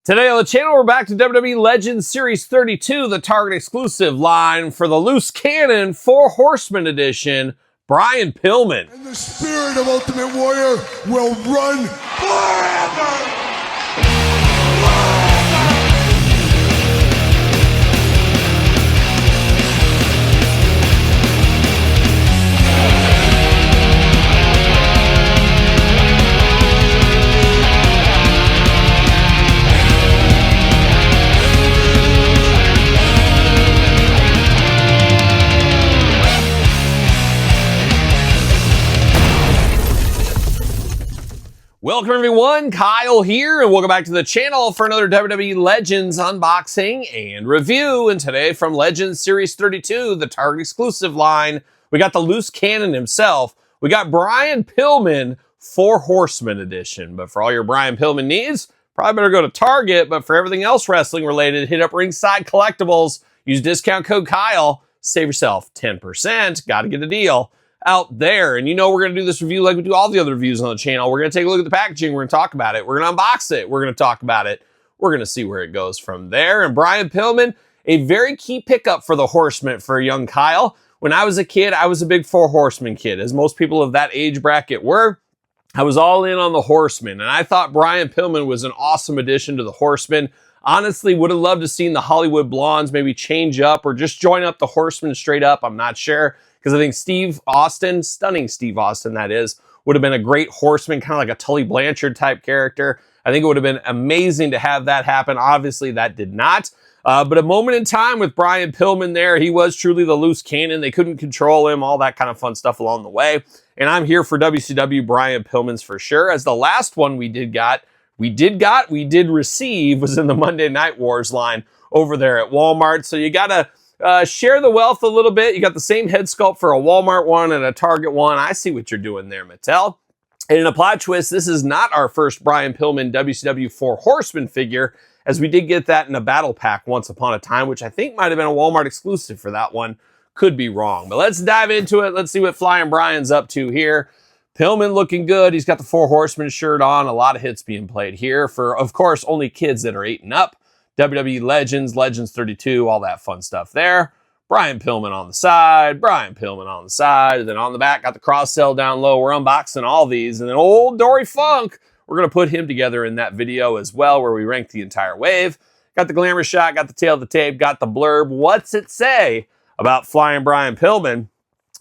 Today on the channel, we're back to WWE Legends Series 32, the Target exclusive line for the Loose Cannon 4 Horsemen edition, Brian Pillman. And the spirit of Ultimate Warrior will run forever! Welcome everyone, Kyle here, and welcome back to the channel for another WWE Legends unboxing and review. And today from Legends Series 32, the Target exclusive line, we got the Loose Cannon himself. We got Brian Pillman 4 Horsemen edition. But for all your Brian Pillman needs, probably better go to Target. But for everything else wrestling related, hit up Ringside Collectibles. Use discount code Kyle. Save yourself 10%. Got to get a deal out there. And you know we're going to do this review like we do all the other reviews on the channel. We're going to take a look at the packaging. We're going to talk about it. We're going to unbox it. We're going to talk about it. We're going to see where it goes from there. And Brian Pillman, a very key pickup for the Horsemen for young Kyle. When I was a kid, I was a big 4 Horsemen kid. As most people of that age bracket were, I was all in on the Horsemen. And I thought Brian Pillman was an awesome addition to the Horsemen. Honestly, would have loved to seen the Hollywood Blondes maybe change up or just join up the Horsemen straight up. I'm not sure. Because I think Steve Austin, stunning Steve Austin that is, would have been a great Horseman, kind of like a Tully Blanchard type character. I think it would have been amazing to have that happen. Obviously, that did not. But a moment in time with Brian Pillman there, he was truly the Loose Cannon. They couldn't control him, all that kind of fun stuff along the way. And I'm here for WCW Brian Pillman's for sure. As the last one we did receive was in the Monday Night Wars line over there at Walmart. So you got to share the wealth a little bit. You got the same head sculpt for a Walmart one and a Target one. I see what you're doing there, Mattel. And in a plot twist, this is not our first Brian Pillman WCW 4 Horsemen figure, as we did get that in a battle pack once upon a time, which I think might have been a Walmart exclusive for that one. Could be wrong. But let's dive into it. Let's see what Flying Brian's up to here. Pillman looking good. He's got the 4 Horsemen shirt on. A lot of hits being played here for, of course, only kids that are 8 and up. WWE Legends, Legends 32, all that fun stuff there. Brian Pillman on the side, Brian Pillman on the side, and then on the back, got the cross sell down low. We're unboxing all these, and then old Dory Funk, we're going to put him together in that video as well, where we rank the entire wave. Got the glamour shot, got the tail of the tape, got the blurb. What's it say about Flying Brian Pillman?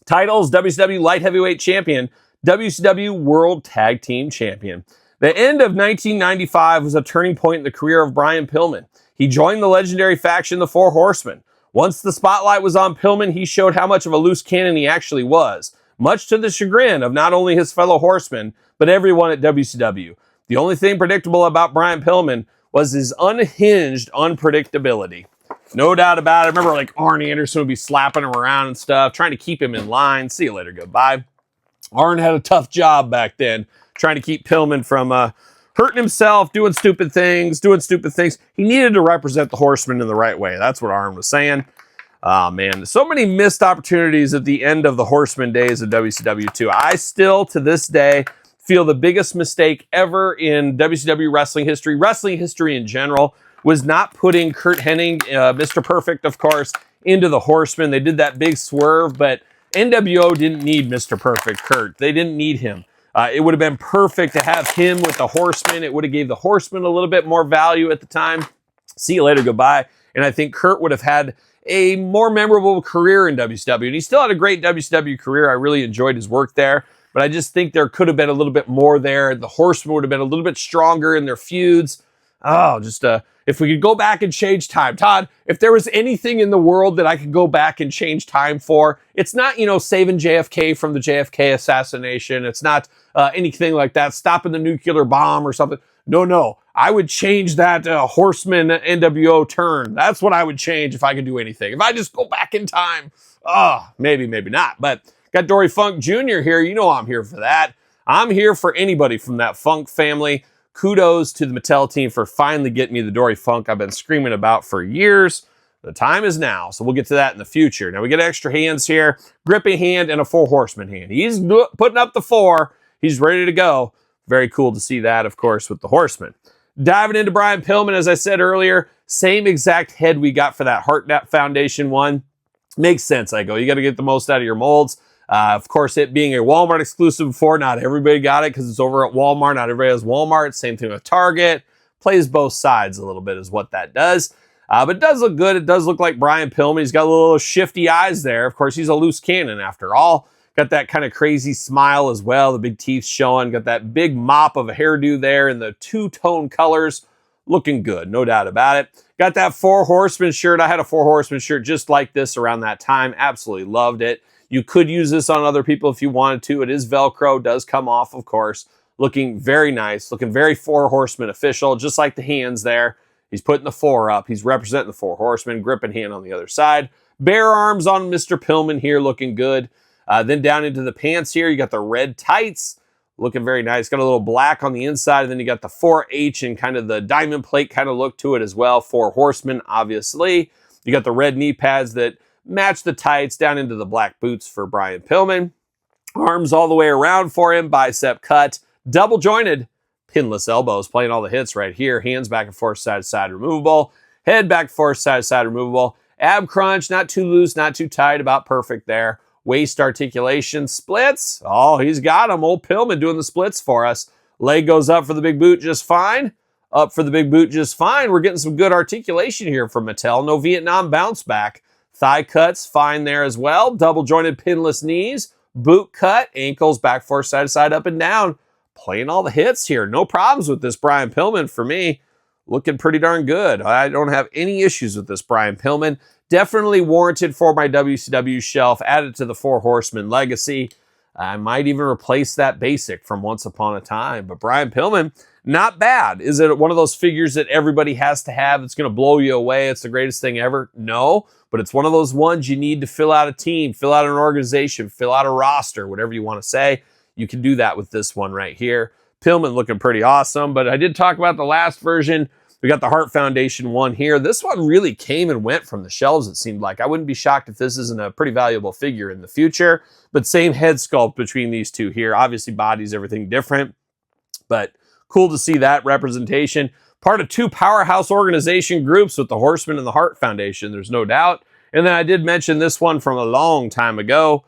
Titles, WCW Light Heavyweight Champion, WCW World Tag Team Champion. The end of 1995 was a turning point in the career of Brian Pillman. He joined the legendary faction, the 4 Horsemen. Once the spotlight was on Pillman, he showed how much of a loose cannon he actually was, much to the chagrin of not only his fellow Horsemen, but everyone at WCW. The only thing predictable about Brian Pillman was his unhinged unpredictability. No doubt about it. I remember like Arn Anderson would be slapping him around and stuff, trying to keep him in line. See you later, goodbye. Arn had a tough job back then, trying to keep Pillman from hurting himself, doing stupid things. He needed to represent the Horsemen in the right way. That's what Arn was saying. Oh, man. So many missed opportunities at the end of the Horsemen days of WCW, too. I still, to this day, feel the biggest mistake ever in WCW wrestling history in general, was not putting Curt Hennig, Mr. Perfect, of course, into the Horsemen. They did that big swerve, but NWO didn't need Mr. Perfect Curt. They didn't need him. It would have been perfect to have him with the Horsemen. It would have gave the Horsemen a little bit more value at the time. See you later, goodbye. And I think Curt would have had a more memorable career in WCW. And he still had a great WCW career. I really enjoyed his work there. But I just think there could have been a little bit more there. The Horsemen would have been a little bit stronger in their feuds. Oh, just if we could go back and change time. Todd, if there was anything in the world that I could go back and change time for, it's not, saving JFK from the JFK assassination. It's not anything like that, stopping the nuclear bomb or something. No. I would change that Horseman NWO turn. That's what I would change if I could do anything. If I just go back in time, maybe not. But got Dory Funk Jr. here. You know I'm here for that. I'm here for anybody from that Funk family. Kudos to the Mattel team for finally getting me the Dory Funk I've been screaming about for years. The time is now, so we'll get to that in the future. Now we get extra hands here, gripping hand and a 4 Horseman hand. He's putting up the 4. He's ready to go. Very cool to see that, of course, with the Horsemen. Diving into Brian Pillman, as I said earlier, same exact head we got for that Heart Foundation one. Makes sense, I go. You got to get the most out of your molds. Of course, it being a Walmart exclusive before, not everybody got it because it's over at Walmart. Not everybody has Walmart. Same thing with Target. Plays both sides a little bit is what that does. But it does look good. It does look like Brian Pillman. He's got a little shifty eyes there. Of course, he's a loose cannon after all. Got that kind of crazy smile as well. The big teeth showing. Got that big mop of a hairdo there in the two-tone colors. Looking good, no doubt about it. Got that Four Horsemen shirt. I had a Four Horsemen shirt just like this around that time. Absolutely loved it. You could use this on other people if you wanted to. It is Velcro. Does come off, of course. Looking very nice. Looking very Four Horsemen official, just like the hands there. He's putting the 4 up. He's representing the Four Horsemen. Gripping hand on the other side. Bare arms on Mr. Pillman here. Looking good. Then down into the pants here, you got the red tights. Looking very nice. Got a little black on the inside, and then you got the 4H and kind of the diamond plate kind of look to it as well. Four Horsemen, obviously. You got the red knee pads that match the tights down into the black boots for Brian Pillman. Arms all the way around for him. Bicep cut. Double jointed. Pinless elbows. Playing all the hits right here. Hands back and forth, side to side removable. Head back and forth, side to side removable. Ab crunch. Not too loose, not too tight. About perfect there. Waist articulation, splits. Oh, he's got them. Old Pillman doing the splits for us. Leg goes up for the big boot just fine. Up for the big boot just fine. We're getting some good articulation here from Mattel. No Vietnam bounce back. Thigh cuts, fine there as well. Double jointed pinless knees. Boot cut, ankles back forth, side to side, up and down. Playing all the hits here. No problems with this Brian Pillman for me. Looking pretty darn good. I don't have any issues with this Brian Pillman. Definitely warranted for my WCW shelf. Added to the Four Horsemen legacy. I might even replace that basic from Once Upon a Time. But Brian Pillman, not bad. Is it one of those figures that everybody has to have? It's going to blow you away. It's the greatest thing ever? No. But it's one of those ones you need to fill out a team, fill out an organization, fill out a roster, whatever you want to say. You can do that with this one right here. Pillman looking pretty awesome. But I did talk about the last version. We got the Heart Foundation one here. This one really came and went from the shelves, it seemed like. I wouldn't be shocked if this isn't a pretty valuable figure in the future. But same head sculpt between these two here. Obviously, bodies, everything different. But cool to see that representation. Part of two powerhouse organization groups with the Horsemen and the Heart Foundation, there's no doubt. And then I did mention this one from a long time ago.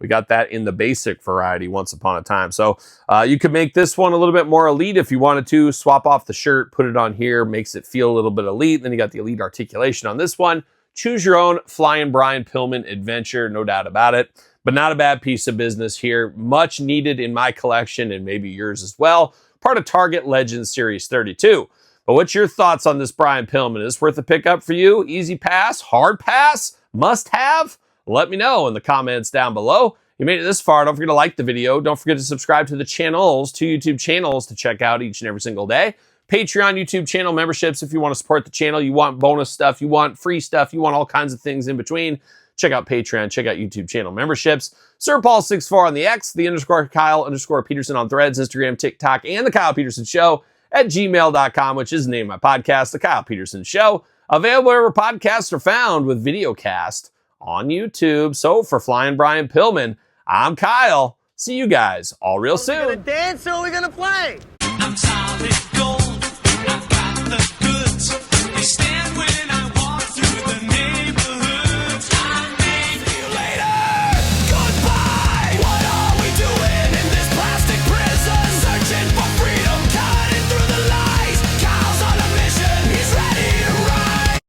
We got that in the basic variety Once Upon a Time. So you could make this one a little bit more elite if you wanted to. Swap off the shirt, put it on here, makes it feel a little bit elite. Then you got the elite articulation on this one. Choose your own Flying Brian Pillman adventure, no doubt about it. But not a bad piece of business here. Much needed in my collection and maybe yours as well. Part of Target Legends Series 32. But what's your thoughts on this Brian Pillman? Is this worth a pickup for you? Easy pass? Hard pass? Must have? Let me know in the comments down below. You made it this far, don't forget to like the video. Don't forget to subscribe to the channels, 2 YouTube channels to check out each and every single day. Patreon, YouTube channel memberships if you want to support the channel. You want bonus stuff, you want free stuff, you want all kinds of things in between. Check out Patreon, check out YouTube channel memberships. SirPaul64 on the X, the _Kyle_Peterson on Threads, Instagram, TikTok, and The Kyle Peterson Show at gmail.com, which is the name of my podcast, The Kyle Peterson Show. Available wherever podcasts are found with videocast on YouTube. So for Flying Brian Pillman, I'm Kyle. See you guys all real soon. Are we gonna dance or are we gonna play? I'm solid gold.